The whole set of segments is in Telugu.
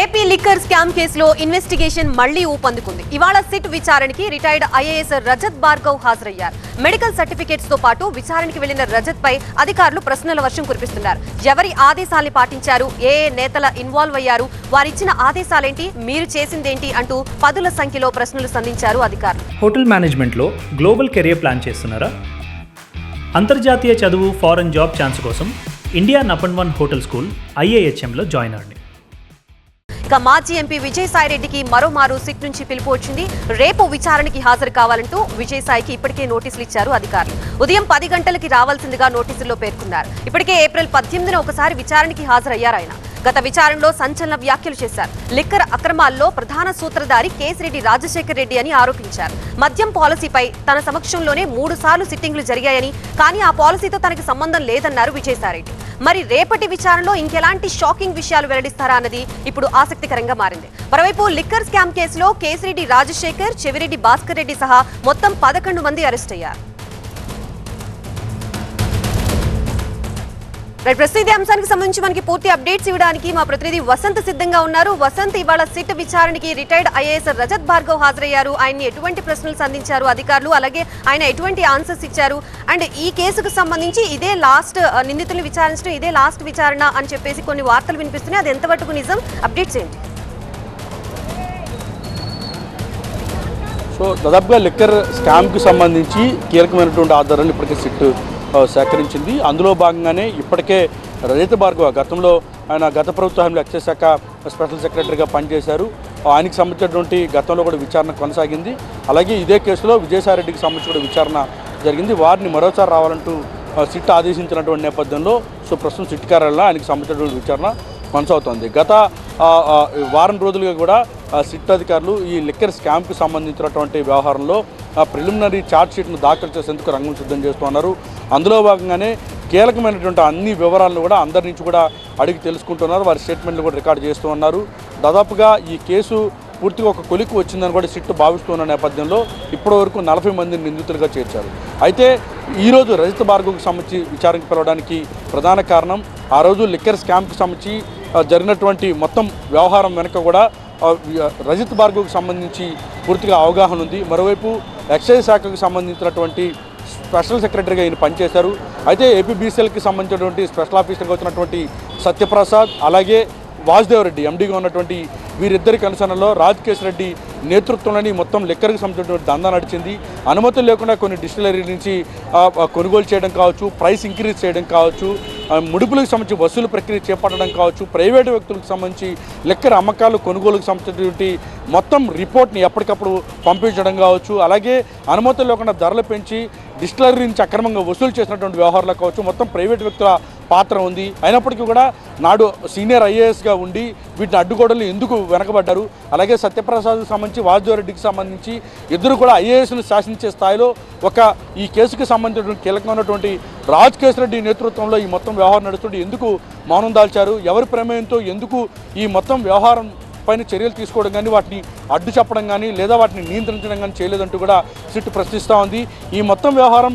ఏపీ లిక్కర్ స్కామ్ కేసులో ఇన్వెస్టిగేషన్ మళ్లీ ఊపందుకుంది. ఇవాళ సిట్ విచారణకి రిటైర్డ్ ఐఏఎస్ రజత్ భార్గవ్ హాజరయ్యారు. మెడికల్ సర్టిఫికేట్స్ తో పాటు విచారణకి వెళ్లిన రజత్ పై అధికారులు ప్రశ్నల వర్షం కురిపిస్తున్నారు. ఎవరి ఆదేశాల్ని పాటించారు, ఏ నేతల ఇన్వాల్వ్ అయ్యారు, వారిచ్చిన ఆదేశాలేంటి, మీరు చేసిందేంటి అంటూ పదుల సంఖ్యలో ప్రశ్నలు సంధించారు అధికారులు. హోటల్ మేనేజ్మెంట్ లో గ్లోబల్ కెరీర్ ప్లాన్ చేస్తున్నారా? అంతర్జాతీయ చదువు, ఫారెన్ జాబ్ ఛాన్స్ కోసం ఇండియా నంబర్ 1 హోటల్ స్కూల్ IIHMలో జాయిన్ అవ్వండి. మాజీ ఎంపీ విజయసాయిరెడ్డికి మరోమారు సిట్ నుంచి పిలుపు వచ్చింది. రేపు విచారణకి హాజరు కావాలంటూ విజయసాయికి ఇప్పటికే నోటీసులు ఇచ్చారు అధికారులు. ఉదయం 10 గంటలకి రావాల్సిందిగా నోటీసుల్లో పేర్కొన్నారు. ఇప్పటికే ఏప్రిల్ 18న ఒకసారి విచారణకి హాజరయ్యారు ఆయన. గత విచారణలో సంచలన వ్యాఖ్యలు చేశారు. లిక్కర్ అక్రమాల్లో ప్రధాన సూత్రధారి కేసిరెడ్డి రాజశేఖర్ రెడ్డి అని ఆరోపించారు. మద్యం పాలసీపై తన సమక్షంలోనే 3 సార్లు సిట్టింగ్లు జరిగాయని, కానీ ఆ పాలసీతో తనకి సంబంధం లేదన్నారు విజయసాయిరెడ్డి. మరి రేపటి విచారణలో ఇంకెలాంటి షాకింగ్ విషయాలు వెల్లడిస్తారా అన్నది ఇప్పుడు ఆసక్తికరంగా మారింది. మరోవైపు లిక్కర్ స్కామ్ కేసులో కేసిరెడ్డి రాజశేఖర్, చెవిరెడ్డి భాస్కర్ రెడ్డి సహా మొత్తం 11 మంది అరెస్ట్ అయ్యారు. ప్రస్తుతం ఇదే అంశానికి సంబంధించి మనకి పూర్తి అప్డేట్స్ ఇవ్వడానికి మా ప్రతినిధి వసంత్ సిద్ధంగా ఉన్నారు. వసంత్, ఇవాళ సిట్ విచారణకి రిటైర్డ్ ఐఏఎస్ రజత్ భార్గవ్ హాజరయ్యారు. ఆయన్ని ఎటువంటి ప్రశ్నలు సంధించారు అధికారులు, అలాగే ఆయన ఎటువంటి ఆన్సర్స్ ఇచ్చారు, అండ్ ఈ కేసుకు సంబంధించి ఇదే లాస్ట్ నిందితుల్ని విచారించడం, ఇదే లాస్ట్ విచారణ అని చెప్పేసి కొన్ని వార్తలు వినిపిస్తున్నాయి. అది ఎంతవరకు నిజం? అప్డేట్స్ ఏంటి? సో దాదాపుగా లిక్కర్ స్కామ్కి సంబంధించి కీలకమైనటువంటి ఆధారాలు ఇప్పటికే సిట్ సేకరించింది. అందులో భాగంగానే ఇప్పటికే రజత్ భార్గవ గతంలో ఆయన గత ప్రభుత్వంలో ఎక్సైజ్ శాఖ స్పెషల్ సెక్రటరీగా పనిచేశారు. ఆయనకి సంబంధించినటువంటి గతంలో కూడా విచారణ కొనసాగింది. అలాగే ఇదే కేసులో విజయసాయిరెడ్డికి సంబంధించి కూడా విచారణ జరిగింది. వారిని మరోసారి రావాలంటూ సిట్ ఆదేశించినటువంటి నేపథ్యంలో సో ప్రస్తుతం సిట్ కార్యాలయంలో ఆయనకి సంబంధించినటువంటి విచారణ కొనసాగుతోంది. గత వారం రోజులుగా కూడా సిట్ అధికారులు ఈ లిక్కర్ స్కామ్కి సంబంధించినటువంటి వ్యవహారంలో ప్రిలిమినరీ ఛార్జ్ షీట్ను దాఖలు చేసేందుకు రంగం సిద్ధం చేస్తున్నారు. అందులో భాగంగానే కీలకమైనటువంటి అన్ని వివరాలను కూడా అందరి నుంచి కూడా అడిగి తెలుసుకుంటున్నారు. వారి స్టేట్మెంట్లు కూడా రికార్డు చేస్తూ ఉన్నారు. దాదాపుగా ఈ కేసు పూర్తిగా ఒక కొలిక్కి వచ్చిందని కూడా సిట్ భావిస్తున్న నేపథ్యంలో ఇప్పటివరకు 40 మందిని నిందితులుగా చేర్చారు. అయితే ఈరోజు రజత్ భార్గవ్కి సంబంధించి విచారణకు పిలవడానికి ప్రధాన కారణం ఆ రోజు లిక్కర్ స్కామ్కి సంబంధించి జరిగినటువంటి మొత్తం వ్యవహారం వెనుక కూడా రజత్ భార్గవ్కి సంబంధించి పూర్తిగా అవగాహన ఉంది. మరోవైపు ఎక్సైజ్ శాఖకు సంబంధించినటువంటి స్పెషల్ సెక్రటరీగా ఈయన పనిచేశారు. అయితే ఏపీబీసీఎల్కి సంబంధించినటువంటి స్పెషల్ ఆఫీసర్గా వచ్చినటువంటి సత్యప్రసాద్, అలాగే వాసుదేవ్ రెడ్డి ఎండీగా ఉన్నటువంటి వీరిద్దరి కన్సర్న్లో రాజకేశ్ రెడ్డి నేతృత్వంలోని మొత్తం లిక్కర్కి సంబంధించినటువంటి దందా నడిచింది. అనుమతులు లేకుండా కొన్ని డిస్టిలరీ నుంచి కొనుగోలు చేయడం కావచ్చు, ప్రైస్ ఇంక్రీజ్ చేయడం కావచ్చు, ముడుపులకు సంబంధించి వసూలు ప్రక్రియ చేపట్టడం కావచ్చు, ప్రైవేటు వ్యక్తులకు సంబంధించి లిక్కర్ అమ్మకాలు కొనుగోలుకు సంబంధించినటువంటి మొత్తం రిపోర్ట్ని ఎప్పటికప్పుడు పంపించడం కావచ్చు, అలాగే అనుమతులు లేకుండా ధరలు పెంచి డిస్టిలరీ నుంచి అక్రమంగా వసూలు చేసినటువంటి వ్యవహారాలు కావచ్చు, మొత్తం ప్రైవేటు వ్యక్తుల పాత్ర ఉంది. అయినప్పటికీ కూడా నాడు సీనియర్ ఐఏఎస్గా ఉండి వీటిని అడ్డుకోవడంలో ఎందుకు వెనకబడ్డారు? అలాగే సత్యప్రసాద్కి సంబంధించి, వాసుదేవ్ రెడ్డికి సంబంధించి ఇద్దరు కూడా ఐఏఎస్ను శాసించే స్థాయిలో ఈ కేసుకి సంబంధించినటువంటి కీలకమైనటువంటి రాజకేశ్ రెడ్డి నేతృత్వంలో ఈ మొత్తం వ్యవహారం నడుస్తుంటే ఎందుకు మౌనం దాల్చారు? ఎవరి ప్రమేయంతో ఎందుకు ఈ మొత్తం వ్యవహారం పైన చర్యలు తీసుకోవడం కానీ, వాటిని అడ్డు చెప్పడం కానీ, లేదా వాటిని నియంత్రించడం కానీ చేయలేదంటూ కూడా సిట్ ప్రశ్నిస్తూ ఉంది. ఈ మొత్తం వ్యవహారం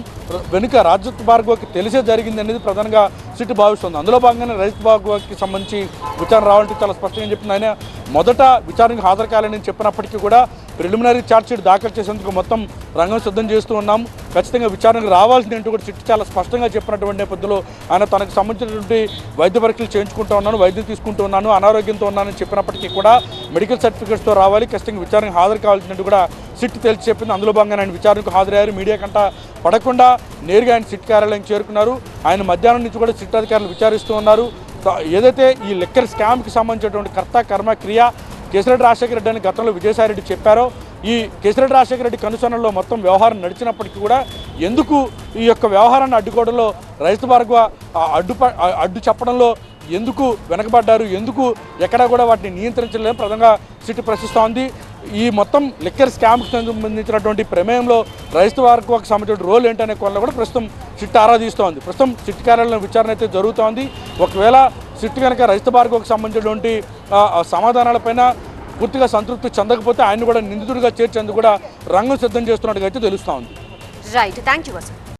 వెనుక రజత్ భార్గవ్కి తెలిసే జరిగింది అనేది ప్రధానంగా సిట్ భావిస్తుంది. అందులో భాగంగానే రజత్ భార్గవ్కి సంబంధించి విచారణ రావాలంటే చాలా స్పష్టంగా చెప్పింది. ఆయన మొదట విచారణకు హాజరు కావాలని చెప్పినప్పటికీ కూడా ప్రిలిమినరీ ఛార్జ్ షీట్ దాఖలు చేసేందుకు మొత్తం రంగం సిద్ధం చేస్తూ ఉన్నాం, ఖచ్చితంగా విచారణకు రావాల్సింది అంటూ కూడా సిట్ చాలా స్పష్టంగా చెప్పినటువంటి నేపథ్యంలో ఆయన తనకు సంబంధించినటువంటి వైద్య పరీక్షలు చేయించుకుంటూ ఉన్నాను, వైద్యం తీసుకుంటూ ఉన్నాను, అనారోగ్యంతో ఉన్నానని చెప్పినప్పటికీ కూడా మెడికల్ సర్టిఫికేట్స్తో రావాలి, ఖచ్చితంగా విచారణకు హాజరు కావాల్సినట్టు కూడా సిట్ తేల్చి చెప్పింది. అందులో భాగంగా ఆయన విచారణకు హాజరయ్యారు. మీడియా కంట పడకుండా నేరుగా ఆయన సిట్ కార్యాలయం చేరుకున్నారు. ఆయన మధ్యాహ్నం నుంచి కూడా సిట్ అధికారులు విచారిస్తూ ఉన్నారు. ఏదైతే ఈ లిక్కర్ స్కామ్కి సంబంధించినటువంటి కర్త కర్మ క్రియ కేసిరెడ్డి రాజశేఖర రెడ్డి అని గతంలో విజయసాయిరెడ్డి చెప్పారో, ఈ కేసిరెడ్డి రాజశేఖర రెడ్డి కనుసరణలో మొత్తం వ్యవహారం నడిచినప్పటికీ కూడా ఎందుకు ఈ యొక్క వ్యవహారాన్ని అడ్డుకోవడంలో రజత్ భార్గవ అడ్డు చెప్పడంలో ఎందుకు వెనకబడ్డారు, ఎందుకు ఎక్కడా కూడా వాటిని నియంత్రించలేదని ప్రధానంగా సిట్ ప్రశ్నిస్తోంది. ఈ మొత్తం లిక్కర్ స్కామ్కి సంబంధించినటువంటి ప్రమేయంలో రజత్ భార్గవ్కి సంబంధించిన రోల్ ఏంటనే కొనలో కూడా ప్రస్తుతం సిట్ ఆరాధిస్తోంది. ప్రస్తుతం సిట్ కార్యాలయంలో విచారణ అయితే జరుగుతోంది. ఒకవేళ సిట్ కనుక రజత్ భార్గవ్కి సంబంధించినటువంటి సమాధానాలపైన పూర్తిగా సంతృప్తి చెందకపోతే ఆయన కూడా నిందితుడిగా చేర్చేందుకు కూడా రంగం సిద్ధం చేస్తున్నట్టుగా అయితే తెలుస్తోంది. Right, thank you.